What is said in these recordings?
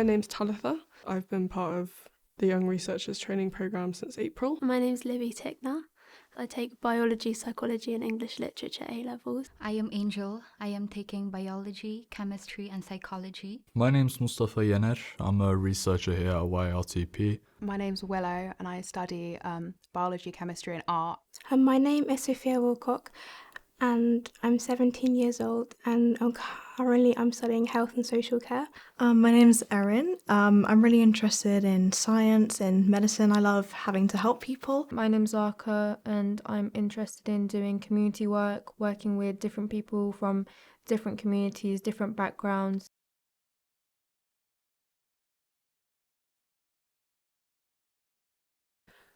My name's Talitha. I've been part of the Young Researchers Training Programme since April. My name's Libby Tickner. I take biology, psychology and English literature A-levels. I am Angel. I am taking biology, chemistry and psychology. My name's Mustafa Yener. I'm a researcher here at YRTP. My name's Willow and I study biology, chemistry and art. My name is Sophia Wilcock and I'm 17 years old and currently I'm studying health and social care. My name's Erin. I'm really interested in science and medicine. I love having to help people. My name's Arka and I'm interested in doing community work, working with different people from different communities, different backgrounds.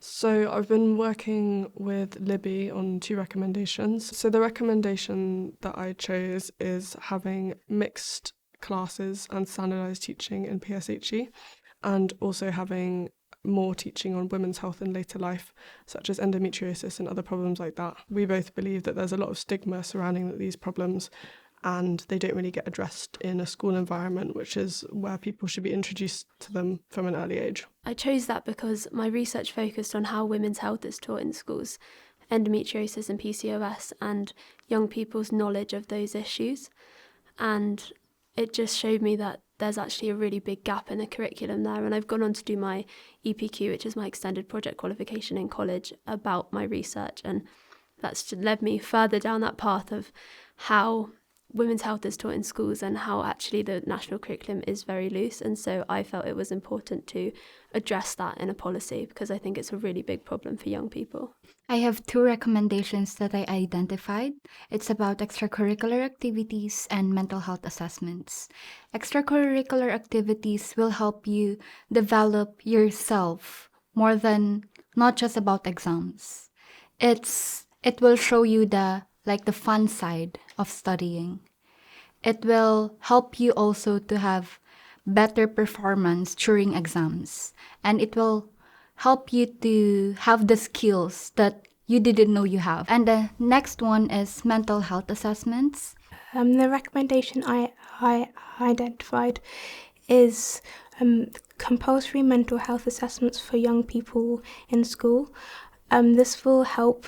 So I've been working with Libby on 2 recommendations. So the recommendation that I chose is having mixed classes and standardised teaching in PSHE, and also having more teaching on women's health in later life, such as endometriosis and other problems like that. We both believe that there's a lot of stigma surrounding these problems, and they don't really get addressed in a school environment, which is where people should be introduced to them from an early age. I chose that because my research focused on how women's health is taught in schools, endometriosis and PCOS, and young people's knowledge of those issues. And it just showed me that there's actually a really big gap in the curriculum there. And I've gone on to do my EPQ, which is my extended project qualification in college, about my research. And that's led me further down that path of how women's health is taught in schools and how actually the national curriculum is very loose. And so I felt it was important to address that in a policy because I think it's a really big problem for young people. I have 2 recommendations that I identified. It's about extracurricular activities and mental health assessments. Extracurricular activities will help you develop yourself more than not just about exams. It will show you the fun side of studying. It will help you also to have better performance during exams. And it will help you to have the skills that you didn't know you have. And the next one is mental health assessments. The recommendation I identified is compulsory mental health assessments for young people in school. This will help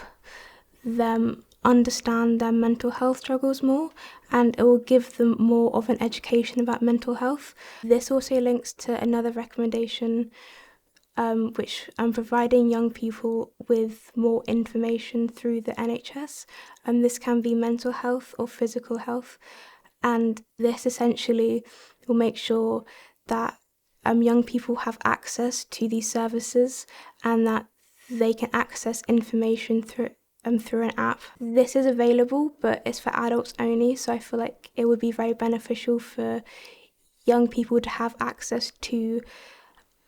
them understand their mental health struggles more, and it will give them more of an education about mental health. This also links to another recommendation, which I'm providing young people with more information through the NHS. This can be mental health or physical health, and this essentially will make sure that young people have access to these services and that they can access information through an app. This is available, but it's for adults only, so I feel like it would be very beneficial for young people to have access to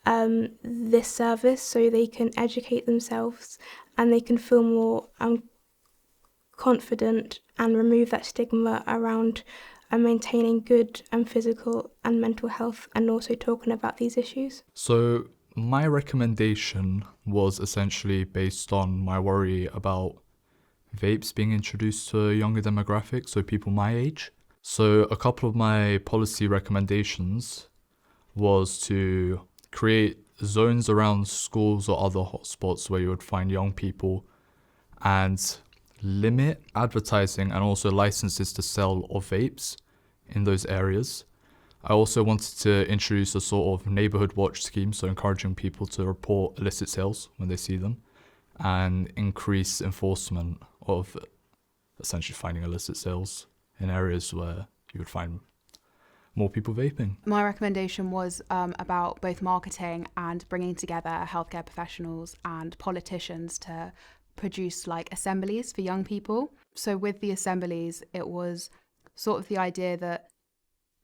this service so they can educate themselves and they can feel more confident and remove that stigma around maintaining good physical and mental health and also talking about these issues. So my recommendation was essentially based on my worry about vapes being introduced to a younger demographic, so people my age. So a couple of my policy recommendations was to create zones around schools or other hotspots where you would find young people and limit advertising and also licenses to sell of vapes in those areas. I also wanted to introduce a sort of neighbourhood watch scheme, so encouraging people to report illicit sales when they see them, and increase enforcement of essentially finding illicit sales in areas where you would find more people vaping. My recommendation was about both marketing and bringing together healthcare professionals and politicians to produce assemblies for young people. So with the assemblies, it was sort of the idea that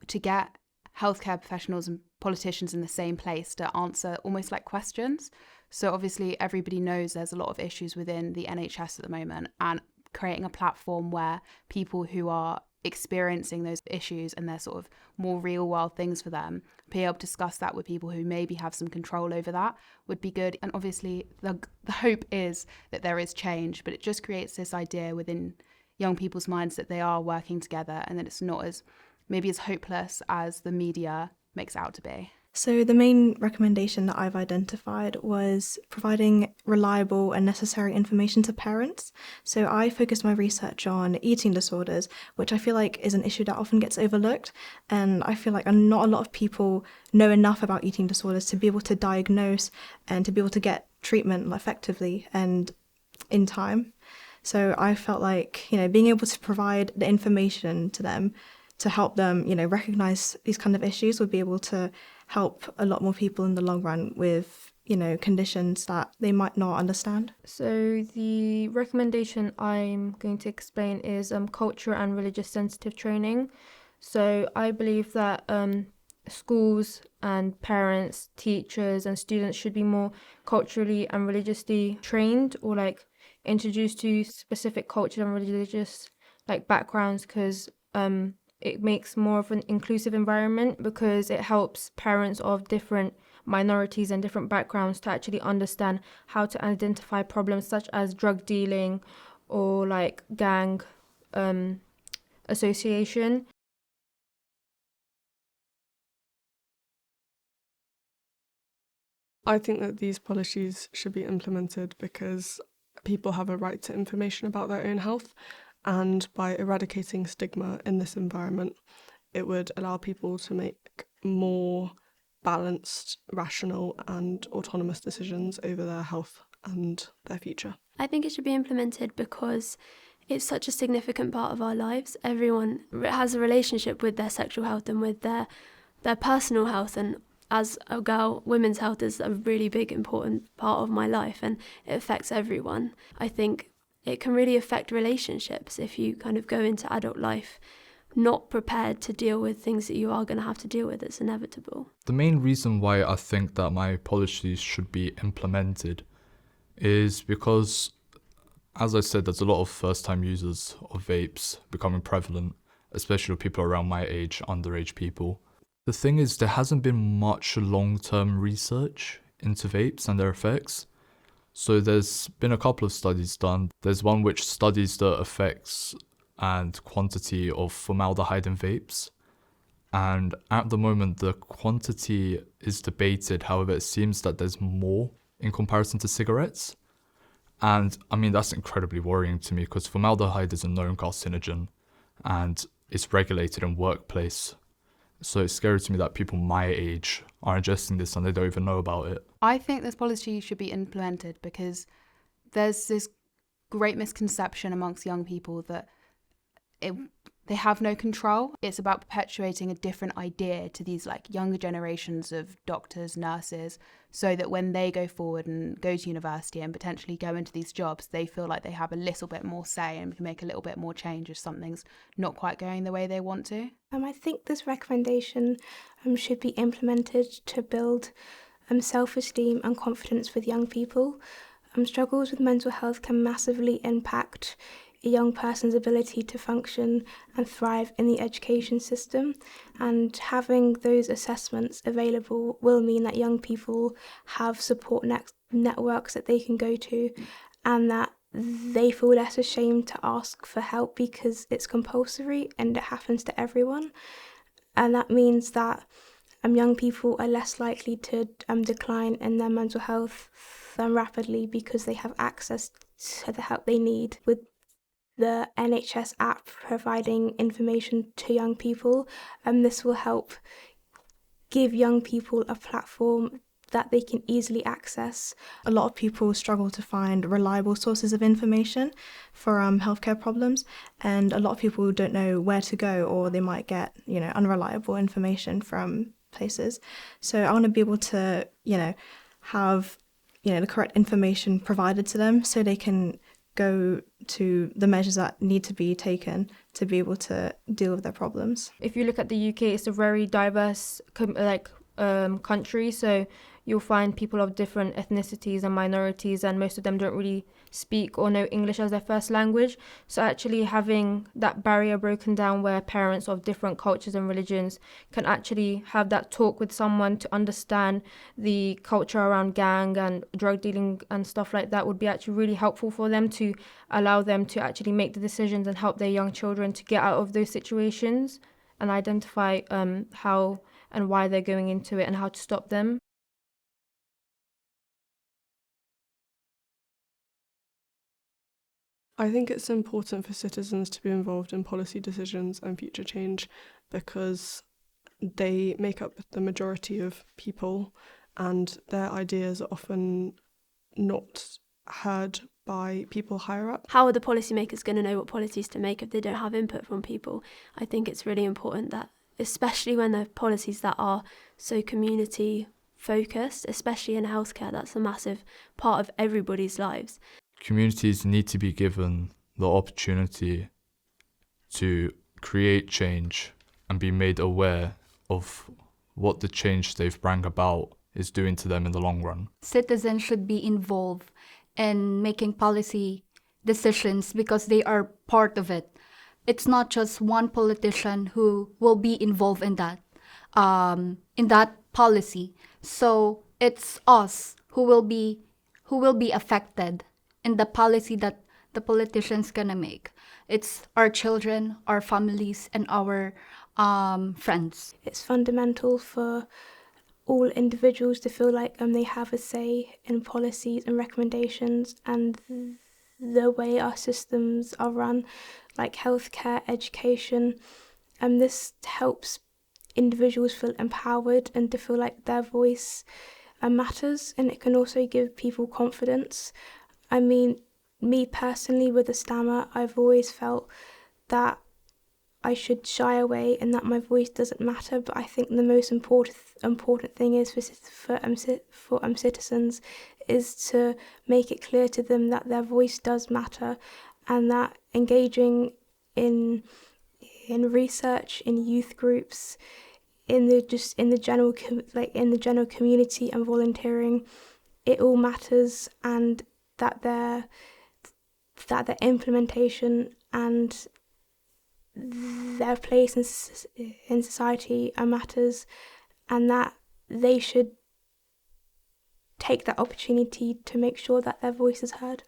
to get healthcare professionals and politicians in the same place to answer almost like questions. So obviously everybody knows there's a lot of issues within the NHS at the moment, and creating a platform where people who are experiencing those issues and they're sort of more real world things for them, be able to discuss that with people who maybe have some control over that would be good. And obviously the hope is that there is change, but it just creates this idea within young people's minds that they are working together and that it's not as maybe as hopeless as the media makes it out to be. So the main recommendation that I've identified was providing reliable and necessary information to parents. So I focused my research on eating disorders, which I feel like is an issue that often gets overlooked. And I feel like not a lot of people know enough about eating disorders to be able to diagnose and to be able to get treatment effectively and in time. So I felt like, being able to provide the information to them to help them, recognize these kind of issues would be able to help a lot more people in the long run with, conditions that they might not understand. So the recommendation I'm going to explain is culture and religious sensitive training. So I believe that schools and parents, teachers and students should be more culturally and religiously trained, or like introduced to specific culture and religious backgrounds, because it makes more of an inclusive environment, because it helps parents of different minorities and different backgrounds to actually understand how to identify problems such as drug dealing or gang association. I think that these policies should be implemented because people have a right to information about their own health, and by eradicating stigma in this environment, it would allow people to make more balanced, rational and autonomous decisions over their health and their future. I think it should be implemented because it's such a significant part of our lives. Everyone has a relationship with their sexual health and with their personal health, and as a girl, women's health is a really big, important part of my life, and it affects everyone. I think it can really affect relationships if you kind of go into adult life not prepared to deal with things that you are going to have to deal with. It's inevitable. The main reason why I think that my policies should be implemented is because, as I said, there's a lot of first-time users of vapes becoming prevalent, especially with people around my age, underage people. The thing is, there hasn't been much long-term research into vapes and their effects. So there's been a couple of studies done. There's one which studies the effects and quantity of formaldehyde in vapes. And at the moment, the quantity is debated. However, it seems that there's more in comparison to cigarettes. And I mean, that's incredibly worrying to me because formaldehyde is a known carcinogen and it's regulated in workplace. So it's scary to me that people my age are ingesting this and they don't even know about it. I think this policy should be implemented because there's this great misconception amongst young people that they have no control. It's about perpetuating a different idea to these younger generations of doctors, nurses, so that when they go forward and go to university and potentially go into these jobs, they feel like they have a little bit more say and can make a little bit more change if something's not quite going the way they want to. I think this recommendation should be implemented to build self-esteem and confidence with young people. Struggles with mental health can massively impact a young person's ability to function and thrive in the education system, and having those assessments available will mean that young people have support networks that they can go to, and that they feel less ashamed to ask for help because it's compulsory and it happens to everyone. And that means that young people are less likely to decline in their mental health rapidly because they have access to the help they need. With the NHS app providing information to young people, this will help give young people a platform that they can easily access. A lot of people struggle to find reliable sources of information for healthcare problems, and a lot of people don't know where to go, or they might get unreliable information from places. So I want to be able to have the correct information provided to them so they can go to the measures that need to be taken to be able to deal with their problems. If you look at the UK, it's a very diverse country, so you'll find people of different ethnicities and minorities, and most of them don't really speak or know English as their first language. So actually having that barrier broken down where parents of different cultures and religions can actually have that talk with someone to understand the culture around gang and drug dealing and stuff like that would be actually really helpful for them, to allow them to actually make the decisions and help their young children to get out of those situations and identify how and why they're going into it and how to stop them. I think it's important for citizens to be involved in policy decisions and future change because they make up the majority of people and their ideas are often not heard by people higher up. How are the policymakers going to know what policies to make if they don't have input from people? I think it's really important that, especially when they're policies that are so community focused, especially in healthcare, that's a massive part of everybody's lives. Communities need to be given the opportunity to create change and be made aware of what the change they've brought about is doing to them in the long run. Citizens should be involved in making policy decisions because they are part of it. It's not just one politician who will be involved in that policy. So it's us who will be affected in the policy that the politician's gonna make. It's our children, our families, and our friends. It's fundamental for all individuals to feel like they have a say in policies and recommendations and the way our systems are run, like healthcare, education. This helps individuals feel empowered and to feel like their voice matters, and it can also give people confidence. I mean, me personally with a stammer, I've always felt that I should shy away and that my voice doesn't matter, but I think the most important thing is for citizens is to make it clear to them that their voice does matter, and that engaging in research, in youth groups, in the general community and volunteering, it all matters, and that their implementation and their place in society matters, and that they should take that opportunity to make sure that their voice is heard.